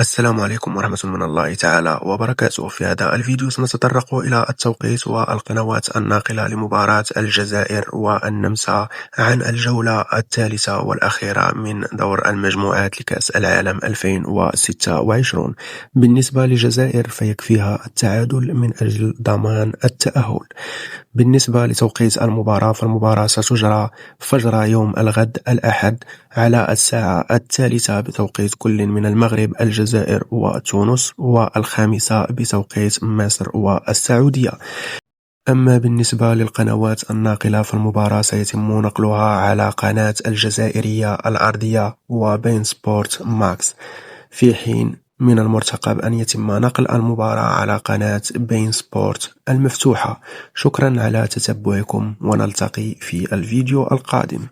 السلام عليكم ورحمة من الله تعالى وبركاته. في هذا الفيديو سنتطرق إلى التوقيت والقنوات الناقلة لمباراة الجزائر والنمسا عن الجولة الثالثة والأخيرة من دور المجموعات لكأس العالم 2026. بالنسبة للجزائر فيكفيها التعادل من أجل ضمان التأهل. بالنسبة لتوقيت المباراة فالمباراة ستجرى فجر يوم الغد الأحد على الساعة 3 بتوقيت كل من المغرب الجزائر وتونس، والخامسة بتوقيت مصر والسعودية. أما بالنسبة للقنوات الناقلة فالمباراة سيتم نقلها على قناة الجزائرية الأرضية وبين سبورت ماكس، في حين من المرتقب أن يتم نقل المباراة على قناة بين سبورت المفتوحة. شكرا على تتبعكم، ونلتقي في الفيديو القادم.